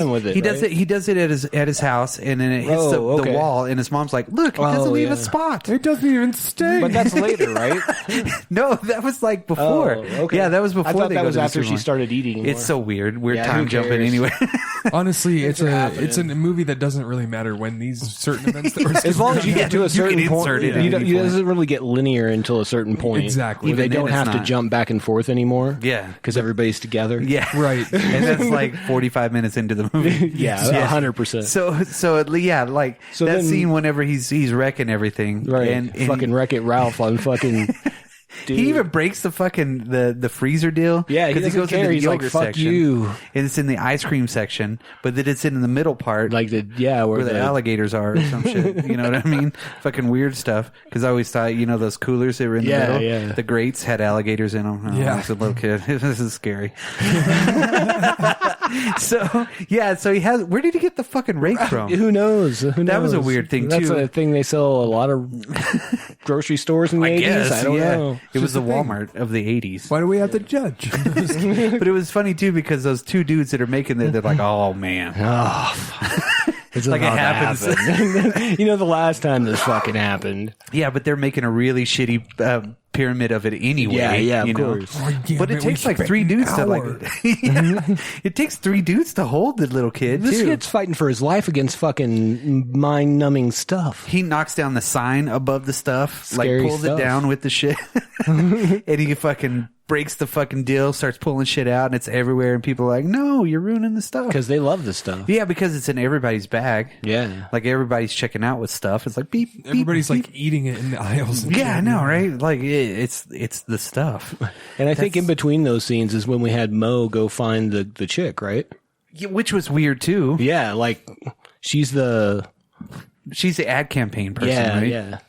with it. He does it. He does it at his house, and then it hits the wall. And his mom's like, "Look, it doesn't leave a spot. It doesn't even stay." But that's later, right? No, that was like before. Okay. Yeah, that was before. I thought they that go was to the after she supermarket. started eating. It's so weird. We're Yeah, time who jumping cares? anyway. Honestly, it's a movie that doesn't really matter when these certain events that were as long as you get to a certain point, insert it at it any point. doesn't really get linear until a certain point. Exactly. They Even don't then have it's to not. jump back and forth anymore. Yeah, because everybody's together. yeah, Right. And that's like 45 minutes into the movie. Yeah, 100%. So yeah, like So that then- scene whenever he's wrecking everything, Right, And fucking Wreck-It Ralph on fucking. Dude. He even breaks the fucking the freezer deal. Yeah, he because doesn't care. into the He's like, yogurt "Fuck section, you." and it's in the ice cream section, but then it's in the middle part, Like where the alligators are or some shit. You know what I mean? Fucking weird stuff. Because I always thought, those coolers that were in the middle, yeah. the grates had alligators in them. Yeah. I was a little kid. This is scary. So he has. Where did he get the fucking rake from? Who knows? That was a weird thing, That's too. a thing they sell a lot of grocery stores in the 80s. guess, I don't know. It was the the thing. Walmart of the 80s. Why do we have to judge? But it was funny too because those two dudes that are making it, they're like, "Oh man." It's Like it about to happens. happen. The last time this fucking happened. Yeah, but they're making a really shitty pyramid of it anyway. Yeah, of you know? course. But it takes like three dudes to like. Yeah, it takes three dudes to hold the little kid. This too. kid's fighting for his life against fucking mind-numbing stuff. He knocks down the sign above the stuff, Scary like pulls stuff. it down with the shit, and he fucking breaks the fucking deal, starts pulling shit out, and it's everywhere. And people are like, "No, you're ruining the stuff." Because they love this stuff. Yeah, because it's in everybody's bag. Yeah. Like everybody's checking out with stuff. It's like beep. beep, Everybody's beep. like eating it in the aisles. And Yeah, I shit. know, right? Like it's the stuff. And I think in between those scenes is when we had Mo go find the chick, right? Yeah, which was weird too. Yeah, like she's the She's the ad campaign person, right? yeah.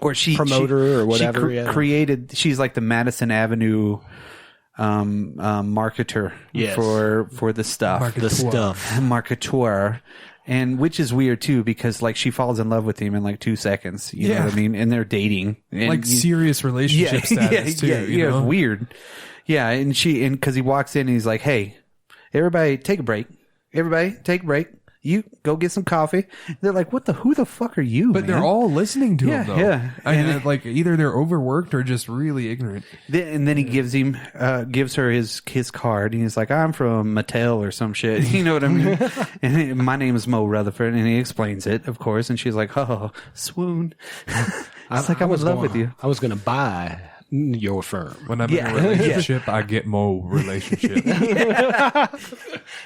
Or she Promoter or whatever, She yeah. created. She's like the Madison Avenue marketer Yes. for the stuff, The stuff. marketeur. And which is weird too, because like she falls in love with him in like 2 seconds. You know Yeah. what I mean? And they're dating, and Like serious relationship status too. yeah, you know? it's weird. Yeah, and because he walks in and he's like, "Hey, everybody, take a break. Everybody, take a break. You go get some coffee." They're like, who the fuck are you? But man? they're all listening to Yeah, him, though. yeah. I mean, And- like either they're overworked or just really ignorant. And then he gives her his card, and he's like, "I'm from Mattel or some shit." You know what I mean? And my name is Mo Rutherford, and he explains it, of course. And she's like, "Oh, swoon." It's like I'm in love with you. I was going to buy your firm. When I'm Yeah. in a relationship, I get more relationship.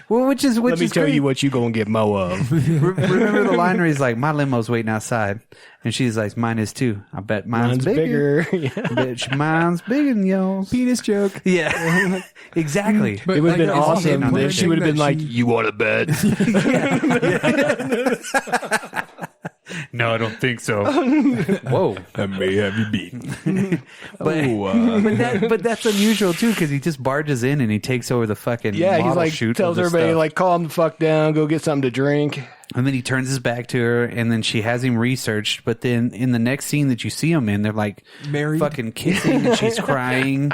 Well, which is Let me tell great. you what you going to get Mo of. Remember the line where he's like, "My limo's waiting outside," and she's like, "Mine is too. I bet mine's bigger. Yeah. Bitch, mine's bigger than yours." Penis joke. Yeah, exactly. But It would have been like, it's awesome hitting on if that she thing would have been that like, she- "You want a bed?" No, I don't think so. Whoa. I may have you beaten. But that's unusual too, because he just barges in and he takes over the fucking Yeah, model he's like, shoot tells of the everybody, stuff. like, calm the fuck down, go get something to drink. And then he turns his back to her, and then she has him researched. But then in the next scene that you see him in, they're like Married? fucking kissing, and she's crying.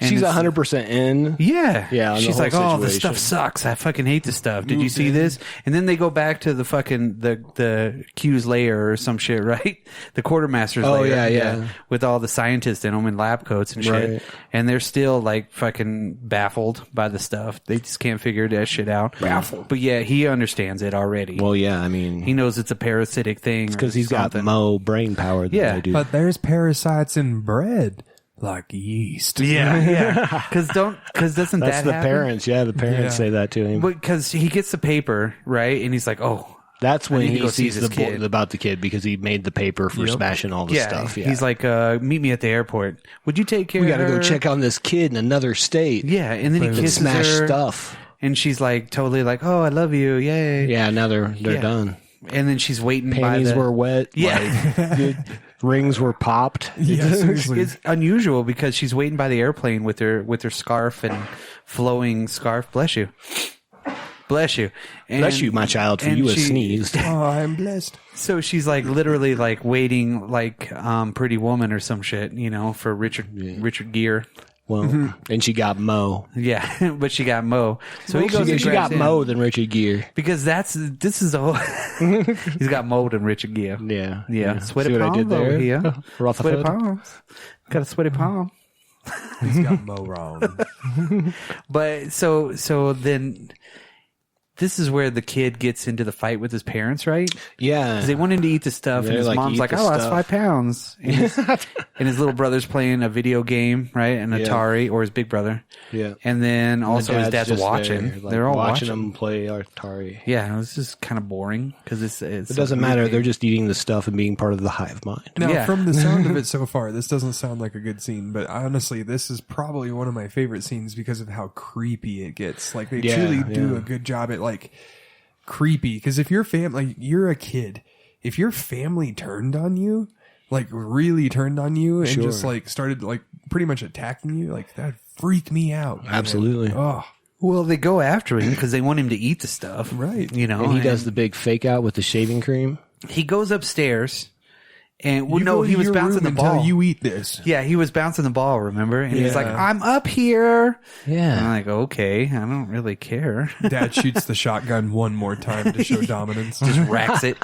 And She's it's- 100% in. Yeah. Yeah, on the She's whole like, "Oh, this situation. stuff sucks. I fucking hate this stuff. Did you see this?" And then they go back to the fucking the Q's lair or some shit, right? The quartermaster's Oh, lair. yeah. With all the scientists in them in lab coats and shit. Right. And they're still like fucking baffled by the stuff. They just can't figure that shit out. Baffled. But yeah, he understands it already. Well, yeah, I mean, He knows it's a parasitic thing. because he's got something. Mo brain power. That Yeah, they do. But there's parasites in bread, like yeast. Yeah. Because doesn't that's that the happen? parents. Yeah, the parents Yeah. say that to him. Because he gets the paper, right? And he's like, "Oh, That's I when need to he go see sees this the kid. about the kid because he made the paper for Yep. smashing all the yeah." stuff. Yeah. He's like, "Meet me at the airport. Would you take care we of got to her?" go check on this kid in another state. Yeah, and then he But kisses Smash her, stuff. and she's like, totally like, "Oh, I love you, yay!" Yeah, now they're Yeah. done. And then she's waiting. Panties by the, were wet. Yeah. like, dude, rings were popped. Yeah, seriously. It's unusual because she's waiting by the airplane with her scarf and flowing scarf. Bless you. Bless you. And, Bless you, my child, for and you have she- sneezed. Oh, I'm blessed. So she's like literally like waiting like Pretty Woman or some shit, for Richard Gere. Well, and she got Mo. Yeah, but she got Mo. So he goes. She and got grabs him. Mo than Richard Gere. Because this is the whole. He's got Mo than Richard Gere. Yeah. Yeah. Sweaty See what palms I did there? over here. Rutherford. Sweaty palms. Got a sweaty palm. He's got Mo wrong. But so then this is where the kid gets into the fight with his parents, right? Yeah. Because they want him to eat the stuff, and They're his like, mom's "Eat like, the I lost stuff." 5 pounds. And his little brother's playing a video game, right? An Atari, or his big brother. Yeah. And then also his dad's just watching. there, like, They're all watching watching. them play Atari. Yeah, it's just kind of boring because it's It doesn't matter. They're just eating the stuff and being part of the hive mind. Now, Yeah. from the sound of it so far, this doesn't sound like a good scene, but honestly, this is probably one of my favorite scenes because of how creepy it gets. Like, they truly do a good job at, like, creepy. Because if your family, like, you're a kid, if your family turned on you, like, really turned on you and just, like, started, like, pretty much attacking you, like, that'd freak me out. Man. Absolutely. Oh, Well, they go after him because they want him to eat the stuff. Right. You know, And he does the big fake out with the shaving cream. He goes upstairs and, you go to he was your bouncing the room until ball. you eat this. Yeah, he was bouncing the ball, remember? And he's like, Yeah. I'm up here. Yeah. And I'm like, okay, I don't really care. Dad shoots the shotgun one more time to show dominance. Just racks it.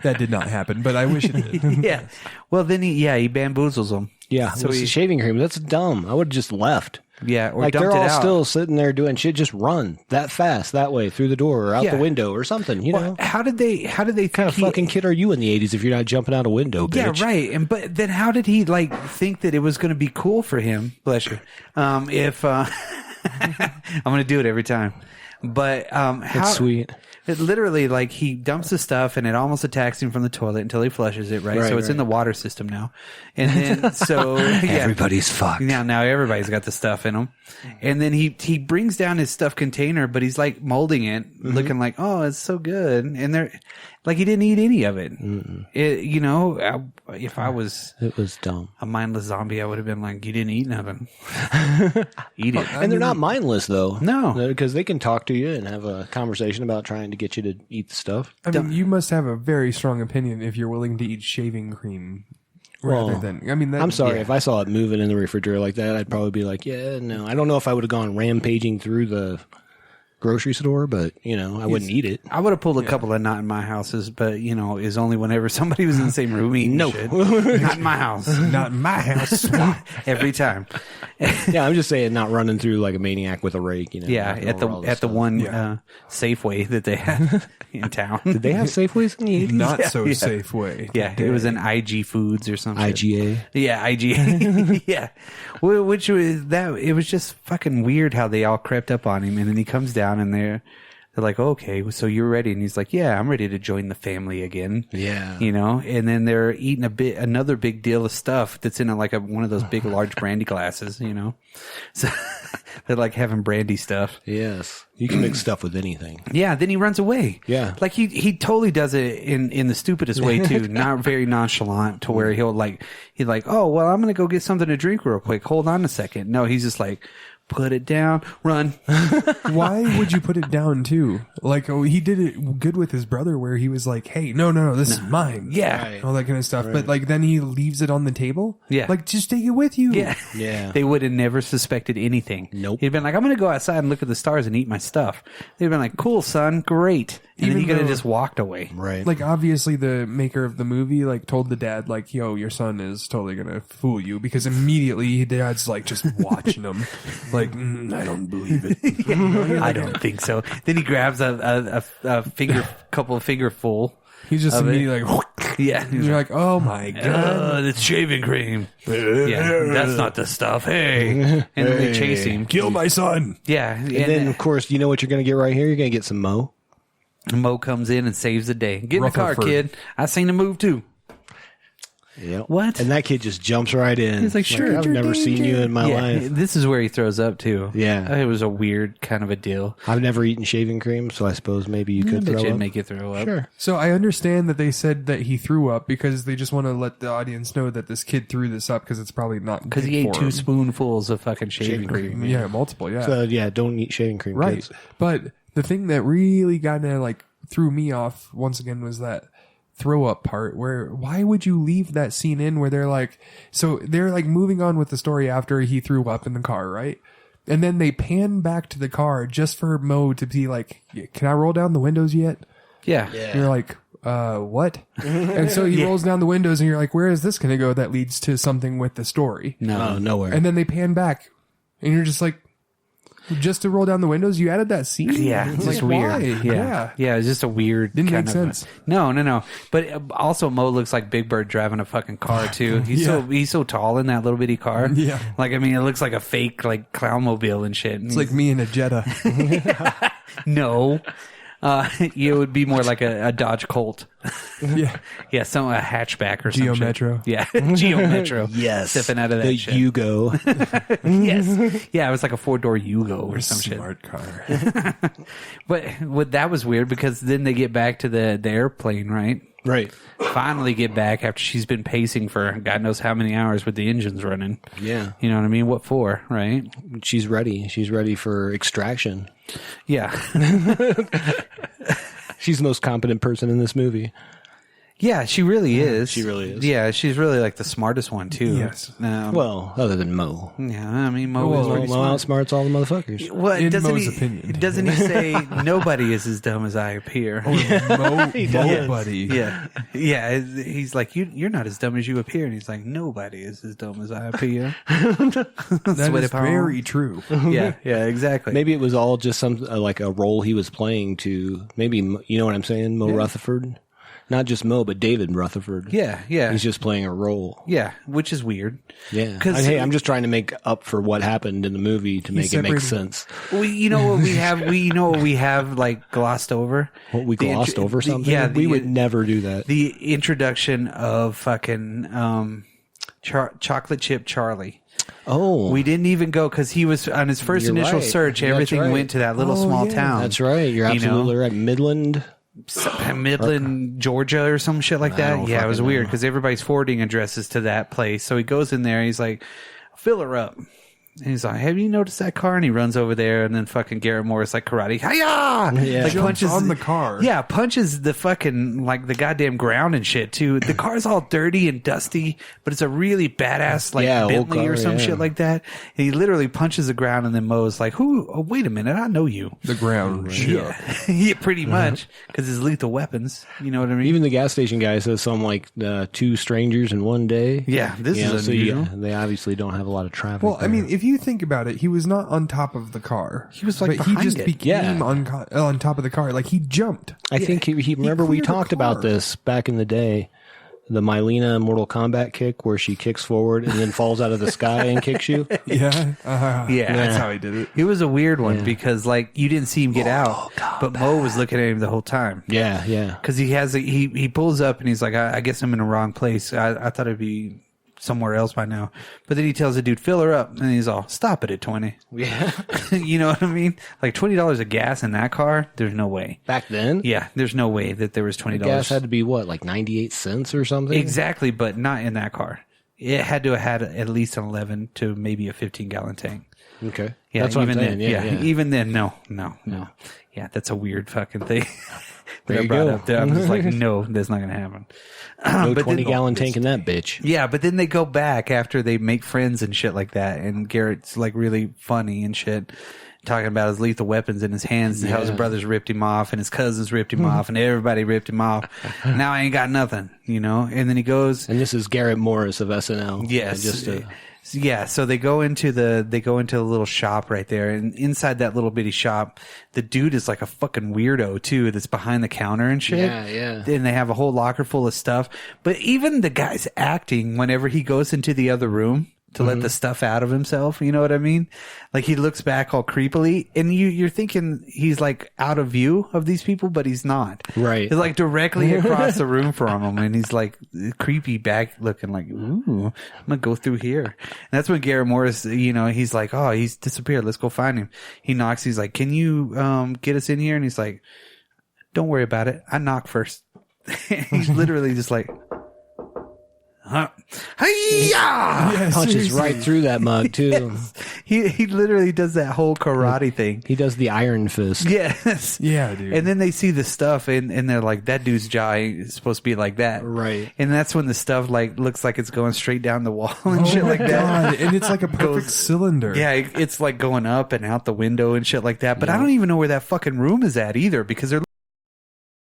That did not happen, but I wish it did. Yeah. Well, then he bamboozles them. Yeah. So So he- the shaving cream. That's dumb. I would have just left. Yeah, or Like dumped they're it all out. still sitting there doing shit. Just run that fast that way through the door or out Yeah. the window or something. You know, Well, how did they what kind of fucking kid are you in the 80s if you're not jumping out a window, bitch? Yeah, right. And but then how did he like think that it was going to be cool for him? Bless you. If I'm going to do it every time. But how It's sweet. It literally, like, he dumps the stuff and it almost attacks him from the toilet until he flushes it, right? Right, So it's in right. the water system now. And then, so, yeah. Everybody's fucked. Now everybody's got the stuff in them. And then he brings down his stuffed container, but he's like molding it, looking like, oh, it's so good. And they're like, he didn't eat any of it. You know, if I was It was dumb. a mindless zombie, I would have been like, you didn't eat nothing. Eat it. And they're not mindless though. No. Because they can talk to you and have a conversation about trying to get you to eat the stuff. I mean, you must have a very strong opinion if you're willing to eat shaving cream rather Well, than. I mean, that, I'm sorry. yeah. If I saw it moving in the refrigerator like that, I'd probably be like, yeah, no. I don't know if I would have gone rampaging through the grocery store, but, you know, I wouldn't eat it. I would have pulled a couple of not in my houses, but you know, is only whenever somebody was in the same room eating. No. shit. Not in my house. Not in my house. Every time. Yeah, I'm just saying not running through like a maniac with a rake, you know. Yeah, knocking at the over all at the stuff. one Yeah. Safeway that they had in town. Did they have Safeways in the 80s? Not so safe way. Yeah, it was an IG Foods or something. IGA. Yeah, IG. Yeah, which was that. It was just fucking weird how they all crept up on him, and then he comes down and they're like, okay, so you're ready, and he's like, yeah, I'm ready to join the family again. Yeah. You know, and then they're eating another big deal of stuff that's in one of those big large brandy glasses. You know, so they're like having brandy stuff. Yes. You can mix stuff with anything. Yeah, then he runs away. Yeah. Like he totally does it in the stupidest way too, not very nonchalant to where he's like, oh, well, I'm going to go get something to drink real quick. Hold on a second. No, he's just like, put it down, run. Why would you put it down too? Like, oh, he did it good with his brother where he was like, hey, no, this is mine. Yeah. Right. All that kind of stuff. But like then he leaves it on the table. Yeah. Like just take it with you. Yeah. Yeah. They would have never suspected anything. Nope. He'd been like, I'm going to go outside and look at the stars and eat my stuff. They'd been like, cool, son, great. And then Even he could have though- just walked away. Right. Like obviously the maker of the movie like told the dad like, yo, your son is totally gonna fool you because immediately dad's like just watching him like I don't believe it. I don't think so. Then he grabs a couple of fingerful. He's just Of it. immediately like Yeah. and you're like, oh my god. It's shaving cream. Yeah, that's not the stuff. Hey. And then they chase him. Kill my son. Yeah. and then, of course, you know what you're going to get right here? You're going to get some Mo. Mo comes in and saves the day. Get in the car, Rutherford. kid. I seen him move too. Yep. What? And that kid just jumps right in. He's like, sure, I've you're never seen you in my Yeah, life. this is where he throws up too. Yeah. It was a weird kind of a deal. I've never eaten shaving cream, so I suppose maybe you I could bet throw you'd up. make you throw up. Sure. So I understand that they said that he threw up because they just want to let the audience know that this kid threw this up because it's probably not Because good he ate for 2 him. spoonfuls of fucking shaving cream. Yeah, multiple, yeah. So, yeah, don't eat shaving cream, Right. kids. But the thing that really kind of like threw me off once again was that throw up part where why would you leave that scene in where they're like moving on with the story after he threw up in the car, right? And then they pan back to the car just for Mo to be like, can I roll down the windows yet? Yeah. And you're like, what? And so he rolls down the windows and you're like, where is this going to go that leads to something with the story? No, nowhere. And then they pan back and you're just like, just to roll down the windows, you added that scene? Yeah, it's like weird. Why? Yeah, it's just a weird. Didn't kind make of sense. No. But also, Mo looks like Big Bird driving a fucking car too. He's so tall in that little bitty car. Yeah. Like, I mean, it looks like a fake like clownmobile and shit. It's like me in a Jetta. No. It would be more like a Dodge Colt. Yeah. Yeah, a hatchback or Geo something. Metro. Yeah, Geo Metro. Yes. Stepping out of that the shit. Yugo. Yes. Yeah, it was like a 4-door Yugo or some shit. Smart car. But that was weird because then they get back to the airplane, right? Right. Finally get back after she's been pacing for God knows how many hours with the engines running. Yeah. You know what I mean? What for, right? She's ready. She's ready for extraction. Yeah. She's the most competent person in this movie. Yeah, she really is. She really is. Yeah, she's really like the smartest one too. Yes. Well, other than Mo. Yeah, I mean, Mo Well, is pretty Mo smart. outsmarts all the motherfuckers. Well, In doesn't Mo's he, opinion. Doesn't he say nobody is as dumb as I appear? Nobody. Yeah, yeah. He's like, you're not as dumb as you appear, and he's like, nobody is as dumb as I appear. That Sweaty is palm. very true. Yeah, exactly. Maybe it was all just some like a role he was playing to maybe, you know what I'm saying? Mo Rutherford. Not just Mo, but David Rutherford. Yeah. He's just playing a role. Yeah, which is weird. Yeah. 'Cause- Hey, I'm just trying to make up for what happened in the movie to make it make separated- sense. You know what we have? We have like glossed over. What, we glossed over something? Yeah, we would never do that. The introduction of fucking chocolate chip Charlie. Oh. We didn't even go because he was on his first You're initial right. search. That's Everything right. went to that little small town. That's right. You're You know? absolutely right. Midland, Georgia, or some shit like that. don't Yeah, it was fucking weird know. because everybody's forwarding addresses to that place. So he goes in there. He's like, "Fill her up." And he's like, "Have you noticed that car?" And he runs over there, and then fucking Garrett Morris like karate, hiya! Yeah. Like Jumps punches on the car. Yeah, punches the fucking like the goddamn ground and shit too. The car's all dirty and dusty, but it's a really badass like Yeah, old Bentley or car, some yeah. shit like that. And he literally punches the ground, and then Mo's like, "Who? Oh, wait a minute, I know you." The ground shook. Yeah, pretty much because it's lethal weapons. You know what I mean? Even the gas station guy says something like 2 strangers in one day. Yeah, this You know, is so unusual. they obviously don't have a lot of traffic. Well, I there. mean, if you think about it, he was not on top of the car. He was, like, but he behind just it. became Yeah. on top of the car. Like he jumped. I think he remember we cleared the talked about car. this back in the day. The Mylena Mortal Kombat kick where she kicks forward and then falls out of the sky and kicks you. Yeah, Yeah. that's how he did it. It was a weird one because like you didn't see him get out, but Mo was looking at him the whole time. Yeah, yeah. Because he pulls up and he's like, I guess I'm in the wrong place. I thought it'd be somewhere else by now. But then he tells the dude, fill her up. And he's all, stop it at 20. Yeah. You know what I mean? Like $20 of gas in that car? There's no way. Back then? Yeah, there's no way that there was $20. Gas had to be what, like 98 cents or something? Exactly, but not in that car. It had to have had at least an 11 to maybe a 15-gallon tank. Okay. Yeah, That's what even I'm saying. then, Yeah, even then, no. Yeah, that's a weird fucking thing. There that I you brought go. up there. I'm just like, no, that's not going to happen. No But then- 20-gallon tank in that bitch. Yeah, but then they go back after they make friends and shit like that, and Garrett's like really funny and shit, talking about his lethal weapons in his hands and how his brothers ripped him off and his cousins ripped him off and everybody ripped him off. Now I ain't got nothing, you know? And then he goes, And this is Garrett Morris of SNL. yes. Just Yeah, so they go into the little shop right there, and inside that little bitty shop, the dude is like a fucking weirdo too, that's behind the counter and shit. Yeah. And they have a whole locker full of stuff. But even the guy's acting whenever he goes into the other room to let the stuff out of himself, you know what I mean? Like he looks back all creepily, and you're thinking he's like out of view of these people, but he's not. Right. He's like directly across the room from him, and he's like creepy back looking like, ooh, I'm gonna go through here. And that's when Garrett Morris, you know, he's like, oh, he's disappeared. Let's go find him. He knocks. He's like, can you get us in here? And he's like, don't worry about it. I knock first. He's literally just like, Hi-ya! Punches right through that mug too. He literally does that whole karate thing. He does the iron fist. Yes. Yeah, dude. And then they see the stuff and they're like, that dude's jaw is supposed to be like that. Right. And that's when the stuff like looks like it's going straight down the wall and shit like that. And it's like a perfect cylinder. Yeah, it's like going up and out the window and shit like that. But I don't even know where that fucking room is at either because they're